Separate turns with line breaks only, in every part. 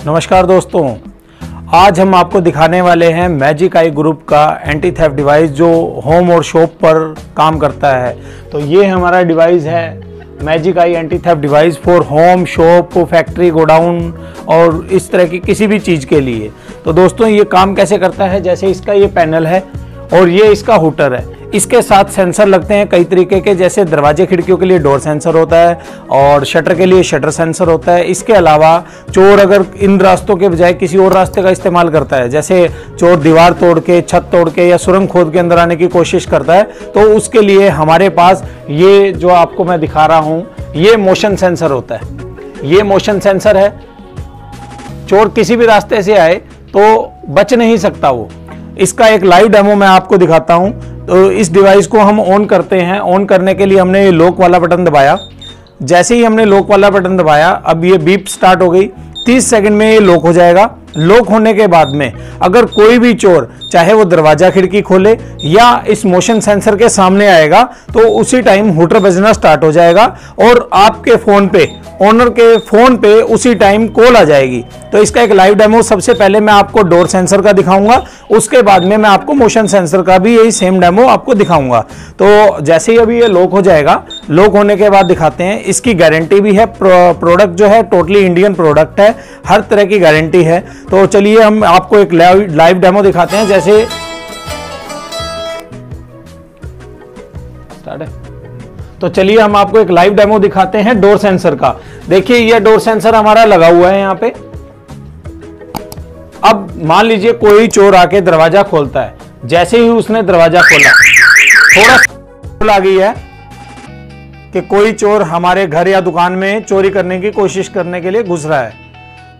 नमस्कार दोस्तों, आज हम आपको दिखाने वाले हैं मैजिक आई ग्रुप का एंटी थेफ्ट डिवाइस जो होम और शॉप पर काम करता है। तो ये हमारा डिवाइस है magic I anti theft device for home, shop, factory, godown और इस तरह की किसी भी चीज़ के लिए। तो दोस्तों ये काम कैसे करता है, जैसे इसका ये पैनल है और ये इसका हुटर है। इसके साथ सेंसर लगते हैं कई तरीके के, जैसे दरवाजे खिड़कियों के लिए डोर सेंसर होता है और शटर के लिए शटर सेंसर होता है। इसके अलावा चोर अगर इन रास्तों के बजाय किसी और रास्ते का इस्तेमाल करता है, जैसे चोर दीवार तोड़ के, छत तोड़ के या सुरंग खोद के अंदर आने की कोशिश करता है, तो उसके लिए हमारे पास ये जो आपको मैं दिखा रहा हूँ ये मोशन सेंसर होता है। ये मोशन सेंसर है, चोर किसी भी रास्ते से आए तो बच नहीं सकता वो। इसका एक लाइव डेमो मैं आपको दिखाता हूं। तो इस डिवाइस को हम ऑन करते हैं। ऑन करने के लिए हमने ये लॉक वाला बटन दबाया। जैसे ही हमने लॉक वाला बटन दबाया, अब ये बीप स्टार्ट हो गई। 30 सेकंड में ये लॉक हो जाएगा। लॉक होने के बाद में अगर कोई भी चोर, चाहे वो दरवाजा खिड़की खोले या इस मोशन सेंसर के सामने आएगा, तो उसी टाइम हुटर बजना स्टार्ट हो जाएगा और आपके फोन पे, ओनर के फोन पे उसी टाइम कॉल आ जाएगी। तो इसका एक लाइव डेमो सबसे पहले मैं आपको डोर सेंसर का दिखाऊंगा, उसके बाद में मैं आपको मोशन सेंसर का भी यही सेम डेमो आपको दिखाऊंगा। तो जैसे ही अभी ये लॉक हो जाएगा, लॉक होने के बाद दिखाते हैं। इसकी गारंटी भी है। प्रोडक्ट जो है टोटली इंडियन प्रोडक्ट है, हर तरह की गारंटी है। तो चलिए हम आपको एक लाइव डेमो दिखाते हैं। जैसे स्टार्ट है, तो चलिए हम आपको एक लाइव डेमो दिखाते हैं डोर सेंसर का। देखिए ये डोर सेंसर हमारा लगा हुआ है यहां पे। अब मान लीजिए कोई चोर आके दरवाजा खोलता है। जैसे ही उसने दरवाजा खोला, थोड़ा कॉल आ गई है कि कोई चोर हमारे घर या दुकान में चोरी करने की कोशिश करने के लिए घुस रहा है,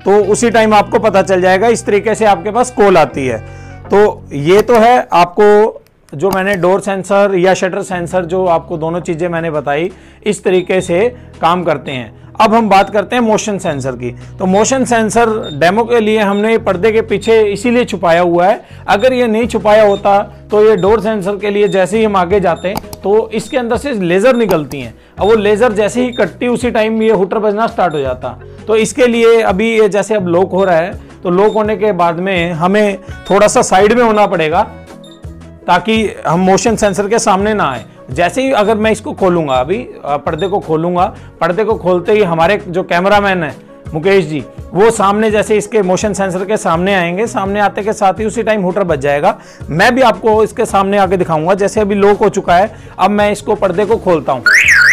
तो उसी टाइम आपको पता चल जाएगा। इस तरीके से आपके पास कॉल आती है। तो ये तो है आपको जो मैंने डोर सेंसर या शटर सेंसर, जो आपको दोनों चीजें मैंने बताई, इस तरीके से काम करते हैं। अब हम बात करते हैं मोशन सेंसर की। तो मोशन सेंसर डेमो के लिए हमने पर्दे के पीछे इसीलिए छुपाया हुआ है। अगर ये नहीं छुपाया होता तो ये डोर सेंसर के लिए जैसे ही हम आगे जाते हैं तो इसके अंदर से लेजर निकलती हैं। अब वो लेजर जैसे ही कटती, उसी टाइम ये हुटर बजना स्टार्ट हो जाता। तो इसके लिए अभी ये जैसे अब लॉक हो रहा है, तो लॉक होने के बाद में हमें थोड़ा सा साइड में होना पड़ेगा ताकि हम मोशन सेंसर के सामने ना आए। जैसे ही अगर मैं इसको खोलूंगा, अभी पर्दे को खोलूंगा, पर्दे को खोलते ही हमारे जो कैमरामैन है मुकेश जी, वो सामने जैसे इसके मोशन सेंसर के सामने आएंगे। सामने आते के साथ ही उसी टाइम हुटर बज जाएगा। मैं भी आपको इसके सामने आके दिखाऊंगा। जैसे अभी लॉक हो चुका है, अब मैं इसको पर्दे को खोलता हूँ।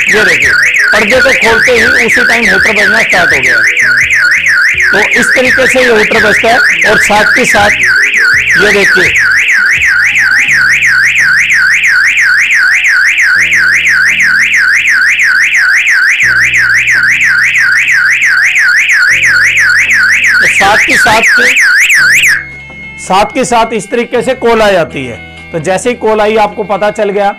ये देखिए, पर्दे को खोलते ही उसी टाइम हुटर बजना स्टार्ट हो गया। तो इस तरीके से ये हुटर बजता है। और साथ के साथ ये देखिए, साथ के साथ इस तरीके से कॉल आ जाती है। तो जैसे ही कॉल आई, आपको पता चल गया,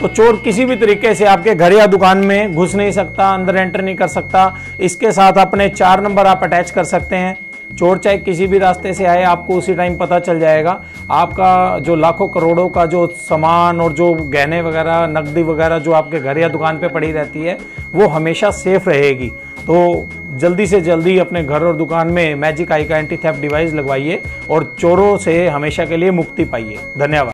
तो चोर किसी भी तरीके से आपके घर या दुकान में घुस नहीं सकता, अंदर एंटर नहीं कर सकता। इसके साथ अपने 4 नंबर आप अटैच कर सकते हैं। चोर चाहे किसी भी रास्ते से आए, आपको उसी टाइम पता चल जाएगा। आपका जो लाखों करोड़ों का जो सामान और जो गहने वगैरह, नकदी वगैरह जो आपके घर या दुकान पे पड़ी रहती है, वो हमेशा सेफ रहेगी। तो जल्दी से जल्दी अपने घर और दुकान में मैजिक आई का एंटी थेफ्ट डिवाइस लगवाइए और चोरों से हमेशा के लिए मुक्ति पाइए। धन्यवाद।